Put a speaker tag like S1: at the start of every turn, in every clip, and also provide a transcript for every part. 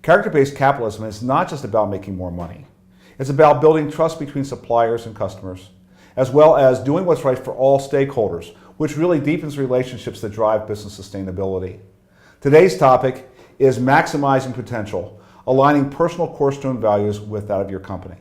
S1: Character-based capitalism is not just about making more money. It's about building trust between suppliers and customers, as well as doing what's right for all stakeholders, which really deepens relationships that drive business sustainability. Today's topic is maximizing potential, aligning personal cornerstone values with that of your company.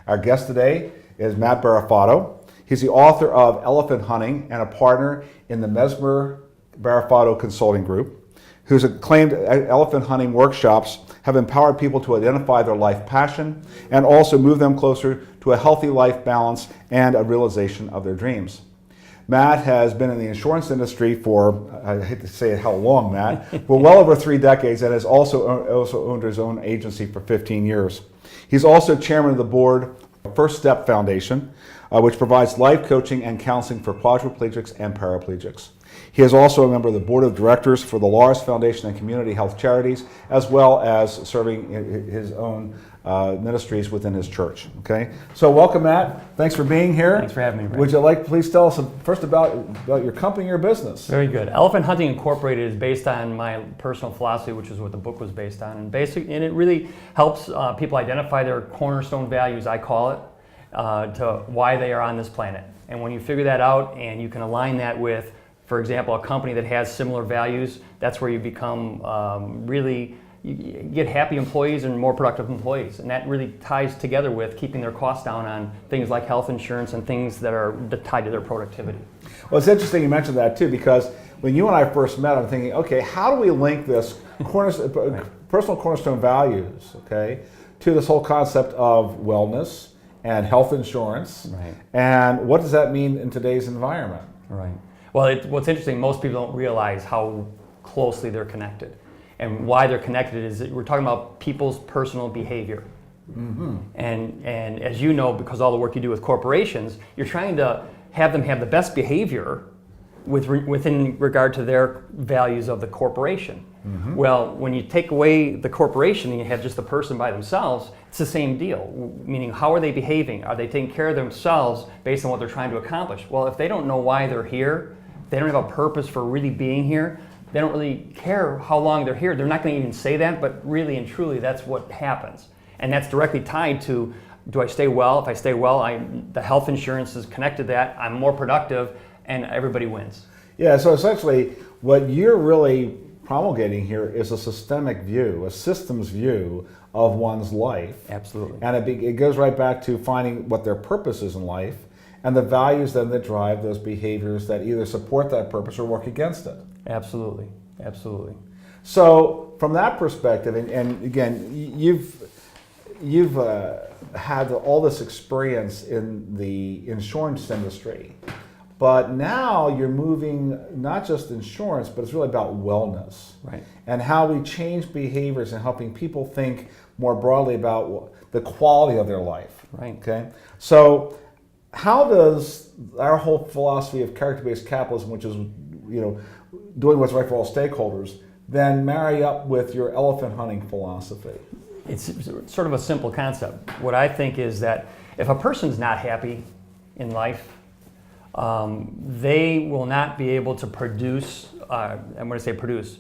S1: Our guest today is Matt Berrafato. He's the author of Elephant Hunting and a partner in the Mesmer Berrafato Consulting Group, whose acclaimed elephant hunting workshops have empowered people to identify their life passion and also move them closer to a healthy life balance and a realization of their dreams. Matt has been in the insurance industry for, I hate to say it how long, Matt, but well over 3 decades, and has also owned his own agency for 15 years. He's also chairman of the board of First Step Foundation, which provides life coaching and counseling for quadriplegics and paraplegics. He is also a member of the board of directors for the Lawrence Foundation and Community Health Charities, as well as serving his own ministries within his church. Okay, so welcome, Matt. Thanks for being here.
S2: Thanks for having me, Ray.
S1: Would you like to please tell us first about your company, your business?
S2: Very good. Elephant Hunting Incorporated is based on my personal philosophy, which is what the book was based on, and it really helps people identify their cornerstone values, I call it, to why they are on this planet. And when you figure that out and you can align that with, for example, a company that has similar values, that's where you become you get happy employees and more productive employees. And that really ties together with keeping their costs down on things like health insurance and things that are tied to their productivity.
S1: Well, it's interesting you mentioned that too, because when you and I first met, I'm thinking, okay, how do we link this personal cornerstone values, okay, to this whole concept of wellness and health insurance,
S2: right,
S1: and what does that mean in today's environment?
S2: Right. Well, what's interesting, most people don't realize how closely they're connected. And why they're connected is that we're talking about people's personal behavior. Mm-hmm. And as you know, because all the work you do with corporations, you're trying to have them have the best behavior within regard to their values of the corporation. Mm-hmm. Well, when you take away the corporation and you have just the person by themselves, it's the same deal. Meaning, how are they behaving? Are they taking care of themselves based on what they're trying to accomplish? Well, if they don't know why they're here, they don't have a purpose for really being here, they don't really care how long they're here. They're not going to even say that, but really and truly, that's what happens. And that's directly tied to, do I stay well? If I stay well, the health insurance is connected to that. I'm more productive, and everybody wins. Yeah,
S1: so essentially, what you're really promulgating here is a systemic view, a systems view of one's life.
S2: Absolutely.
S1: And it goes right back to finding what their purpose is in life, and the values then that drive those behaviors that either support that purpose or work against it.
S2: Absolutely, absolutely.
S1: So from that perspective, and again, you've had all this experience in the insurance industry, but now you're moving not just insurance, but it's really about wellness,
S2: right? And
S1: how we change behaviors and helping people think more broadly about the quality of their life,
S2: right?
S1: Okay, so how does our whole philosophy of character-based capitalism, which is, doing what's right for all stakeholders, then marry up with your elephant hunting philosophy?
S2: It's sort of a simple concept. What I think is that if a person's not happy in life, they will not be able to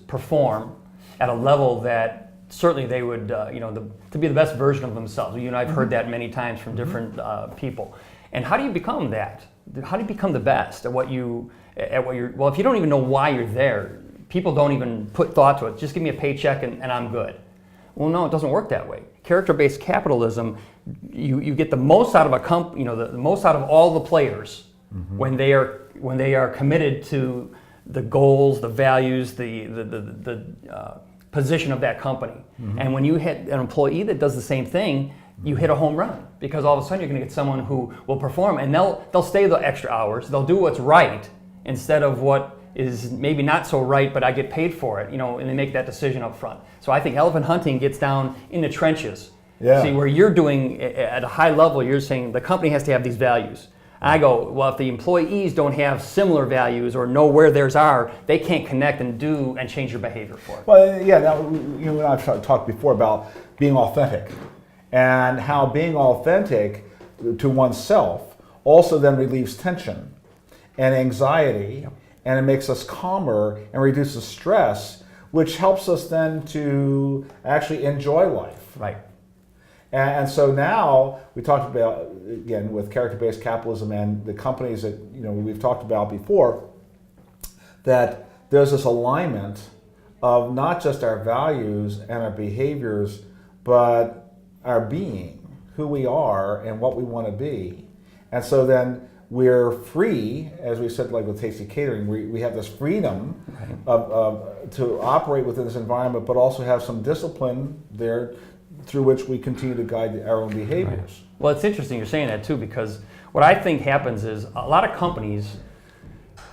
S2: perform at a level that certainly they would, to be the best version of themselves. You and I've heard that many times from different people. And how do you become that? How do you become the best at what you're, well, if you don't even know why you're there, people don't even put thought to it. Just give me a paycheck and I'm good. Well, no, it doesn't work that way. Character-based capitalism, you get the most out of a company, the most out of all the players when they are committed to the goals, the values, the position of that company. And when you hit an employee that does the same thing, you hit a home run, because all of a sudden you're going to get someone who will perform, and they'll stay the extra hours. They'll do what's right instead of what is maybe not so right, but I get paid for it, and they make that decision up front. So I think elephant hunting gets down in the trenches. Yeah. See, where you're doing at a high level, you're saying the company has to have these values. I go, well, if the employees don't have similar values or know where theirs are, they can't connect and do and change your behavior for it.
S1: Well, yeah, now, I've talked before about being authentic, and how being authentic to oneself also then relieves tension and anxiety, and it makes us calmer and reduces stress, which helps us then to actually enjoy life.
S2: Right.
S1: And so now we talked about, again, with character-based capitalism and the companies that we've talked about before, that there's this alignment of not just our values and our behaviors, but our being, who we are and what we want to be. And so then we're free, as we said, like with Tasty Catering, we have this freedom to operate within this environment, but also have some discipline there through which we continue to guide our own behaviors.
S2: Right. Well, it's interesting you're saying that too, because what I think happens is a lot of companies,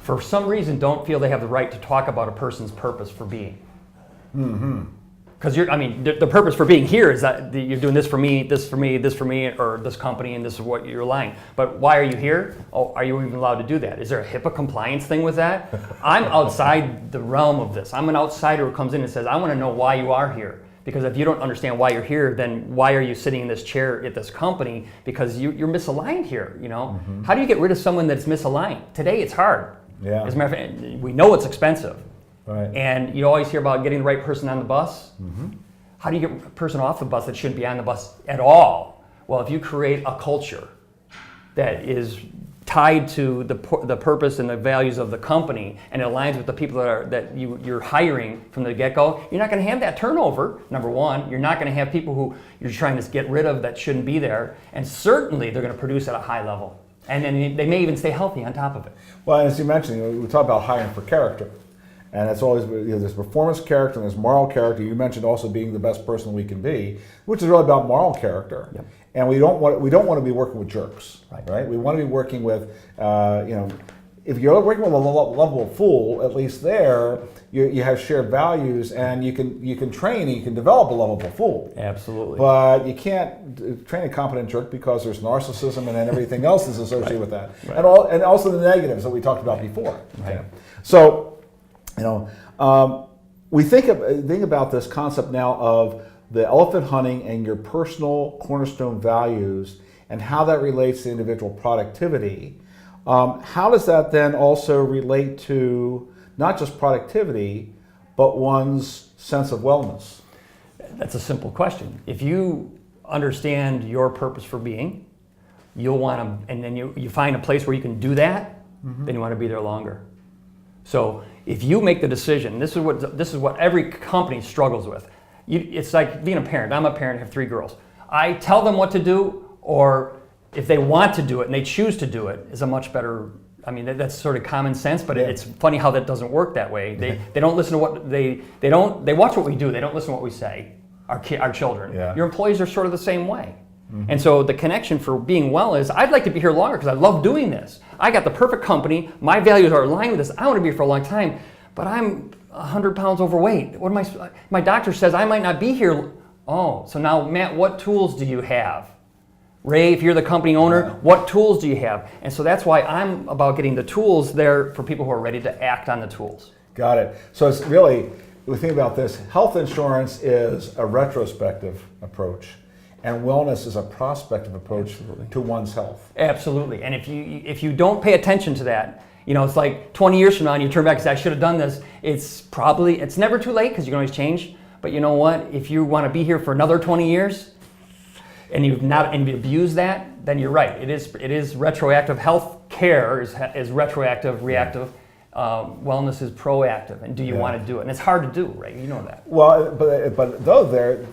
S2: for some reason, don't feel they have the right to talk about a person's purpose for being. Because the purpose for being here is that you're doing this for me, this for me, this for me, or this company, and this is what you're lying. But why are you here? Oh, are you even allowed to do that? Is there a HIPAA compliance thing with that? I'm outside the realm of this. I'm an outsider who comes in and says, I want to know why you are here. Because if you don't understand why you're here, then why are you sitting in this chair at this company? Because you're misaligned here. How do you get rid of someone that's misaligned? Today it's hard.
S1: Yeah.
S2: As a matter of fact, we know it's expensive.
S1: Right.
S2: And you always hear about getting the right person on the bus. How do you get a person off the bus that shouldn't be on the bus at all? Well, if you create a culture that is tied to the purpose and the values of the company, and it aligns with the people that you're hiring from the get-go, you're not going to have that turnover, number one. You're not going to have people who you're trying to get rid of that shouldn't be there. And certainly they're going to produce at a high level. And then they may even stay healthy on top of it.
S1: Well, as you mentioned, we talk about hiring for character. And it's always, there's performance character and there's moral character. You mentioned also being the best person we can be, which is really about moral character.
S2: Yep.
S1: And we don't want to be working with jerks, right? We want to be working with, if you're working with a lovable fool, at least there you have shared values, and you can train and you can develop a lovable fool.
S2: Absolutely.
S1: But you can't train a competent jerk because there's narcissism and then everything else is associated with that, and also the negatives that we talked about before.
S2: Right.
S1: So, we think about this concept now of the elephant hunting and your personal cornerstone values and how that relates to individual productivity. How does that then also relate to not just productivity, but one's sense of wellness?
S2: That's a simple question. If you understand your purpose for being, you'll want to, and then you find a place where you can do that, then you want to be there longer. So if you make the decision, this is what every company struggles with. It's like being a parent. I'm a parent, I have 3 girls. I tell them what to do, or if they want to do it and they choose to do it, is a much better, that's sort of common sense, but it's funny how that doesn't work that way. They don't listen to what, they watch what we do, they don't listen to what we say, our children.
S1: Yeah.
S2: Your employees are sort of the same way. And so the connection for being well is, I'd like to be here longer because I love doing this. I got the perfect company, my values are aligned with this, I want to be here for a long time, but I'm 100 pounds overweight. My doctor says I might not be here. Oh, so now Matt, what tools do you have? Ray, if you're the company owner, what tools do you have? And so that's why I'm about getting the tools there for people who are ready to act on the tools.
S1: Got it. So it's really, we think about this, health insurance is a retrospective approach, and wellness is a prospective approach to one's health.
S2: Absolutely. And if you don't pay attention to that, it's like 20 years from now and you turn back and say, I should have done this. It's never too late because you can always change. But you know what? If you want to be here for another 20 years and you abuse that, then you're right. It is retroactive. Health care is retroactive, reactive. Wellness is proactive. And do you want to do it? And it's hard to do, right? You know that.
S1: Well, but though there,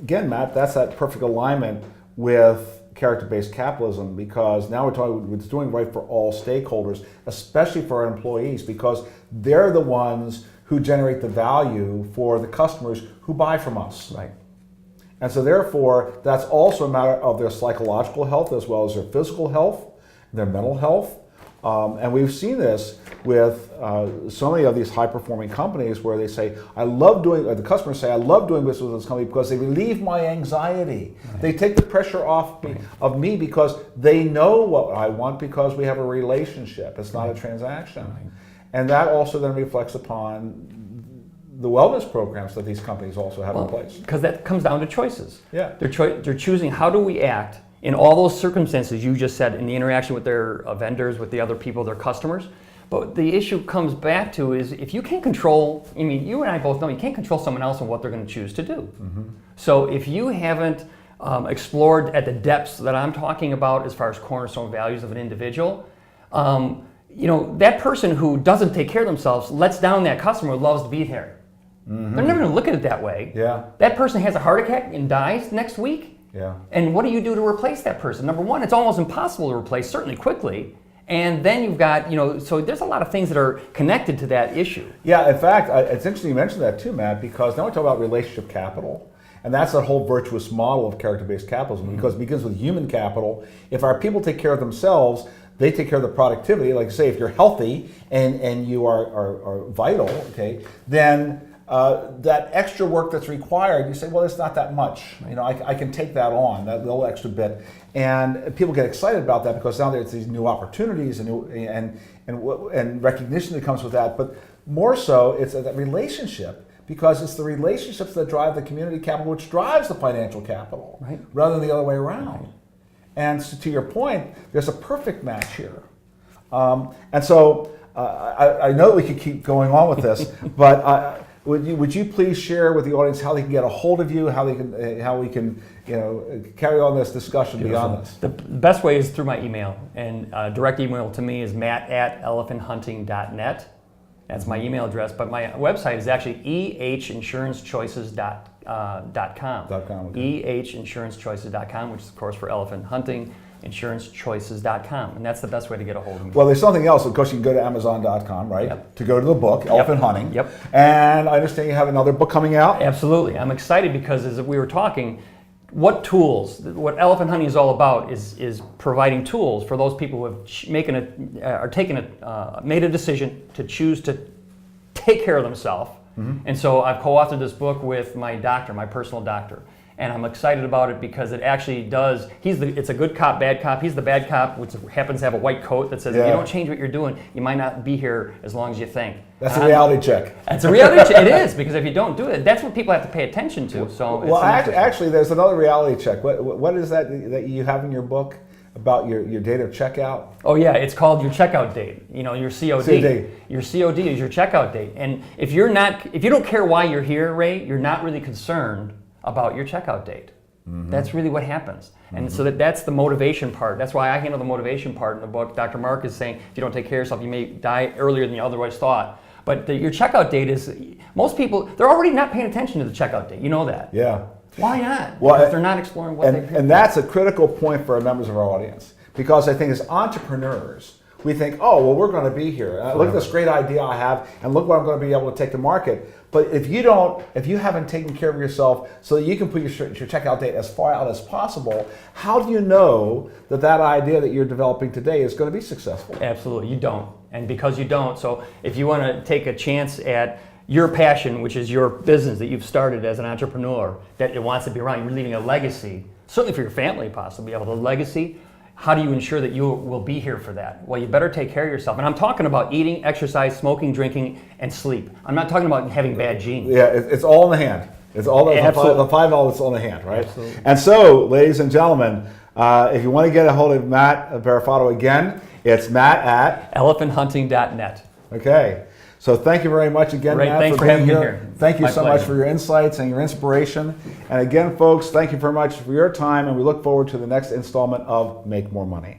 S1: again, Matt, that's that perfect alignment with character-based capitalism, because now we're talking, it's doing right for all stakeholders, especially for our employees, because they're the ones who generate the value for the customers who buy from us.
S2: Right.
S1: And so therefore, that's also a matter of their psychological health as well as their physical health, their mental health. And we've seen this with so many of these high-performing companies where they say, the customers say, I love doing business with this company because they relieve my anxiety. Right. They take the pressure off of me because they know what I want, because we have a relationship. It's not a transaction. Right. And that also then reflects upon the wellness programs that these companies also have in place.
S2: Because that comes down to choices.
S1: Yeah.
S2: They're choosing, how do we act in all those circumstances you just said, in the interaction with their vendors, with the other people, their customers. But the issue comes back to is if you can't control, I mean, you and I both know you can't control someone else and what they're going to choose to do. So if you haven't explored at the depths that I'm talking about as far as cornerstone values of an individual, that person who doesn't take care of themselves lets down that customer who loves to be here. They're never going to look at it that way.
S1: Yeah.
S2: That person has a heart attack and dies next week.
S1: Yeah.
S2: And what do you do to replace that person? Number one, it's almost impossible to replace, certainly quickly. And then you've got, so there's a lot of things that are connected to that issue.
S1: Yeah, in fact, it's interesting you mentioned that too, Matt, because now we talk about relationship capital. And that's that whole virtuous model of character-based capitalism, because it begins with human capital. If our people take care of themselves, they take care of the productivity. Like I say, if you're healthy and you are vital, okay, then that extra work that's required, you say, well, it's not that much. I can take that on, that little extra bit. And people get excited about that because now there's these new opportunities and recognition that comes with that. But more so, it's that relationship, because it's the relationships that drive the community capital, which drives the financial capital,
S2: right,
S1: rather than the other way around. Right. And so to your point, there's a perfect match here. And so I know that we could keep going on with this, but would you please share with the audience how they can get a hold of you, how we can carry on this discussion beyond this?
S2: The best way is through my email, and direct email to me is matt@elephanthunting.net. That's my email address, but my website is actually ehinsurancechoices.com. ehinsurancechoices.com, which is of course for elephant hunting. InsuranceChoices.com, and that's the best way to get a hold of me.
S1: Well, there's something else. Of course, you can go to Amazon.com, right?
S2: Yep.
S1: To go to the book, Elephant Hunting.
S2: Yep.
S1: And I understand you have another book coming out.
S2: Absolutely. I'm excited because as we were talking, what Elephant Hunting is all about is providing tools for those people who have made a decision to choose to take care of themselves. And so I've co-authored this book with my doctor, my personal doctor. And I'm excited about it because it actually does, it's a good cop, bad cop. He's the bad cop, which happens to have a white coat that says, if you don't change what you're doing, you might not be here as long as you think.
S1: That's a reality check.
S2: It's a reality check. It is, because if you don't do it, that's what people have to pay attention to. So
S1: well, actually, there's another reality check. What is that you have in your book about your date of checkout?
S2: Oh yeah, it's called your checkout date. Your COD. Your COD is your checkout date. And if you don't care why you're here, Ray, you're not really concerned about your checkout date. That's really what happens. And so that's the motivation part. That's why I handle the motivation part in the book. Dr. Mark is saying, if you don't take care of yourself, you may die earlier than you otherwise thought. But your checkout date is, most people, they're already not paying attention to the checkout date. You know that.
S1: Yeah.
S2: Why not?
S1: Well,
S2: because they're not exploring what they pay.
S1: And that's a critical point for our members of our audience. Because I think as entrepreneurs, we think, oh, well, we're going to be here. Look at this great idea I have, and look what I'm going to be able to take to market. But if you haven't taken care of yourself so that you can put your checkout date as far out as possible, how do you know that idea that you're developing today is going to be successful?
S2: Absolutely, you don't. And because you don't, so if you want to take a chance at your passion, which is your business that you've started as an entrepreneur, that it wants to be around, you're leaving a legacy, certainly for your family possibly, a legacy. How do you ensure that you will be here for that? Well, you better take care of yourself. And I'm talking about eating, exercise, smoking, drinking, and sleep. I'm not talking about having bad genes.
S1: Yeah, it's all in the hand. It's all the five elements all in the hand, right? Absolutely. And so, ladies and gentlemen, if you want to get a hold of Matt Berrafato again, it's matt@elephanthunting.net. Okay. So thank you very much again,
S2: Matt,
S1: thanks
S2: for having me here.
S1: Thank you so much for your insights and your inspiration. And again, folks, thank you very much for your time, and we look forward to the next installment of Make More Money.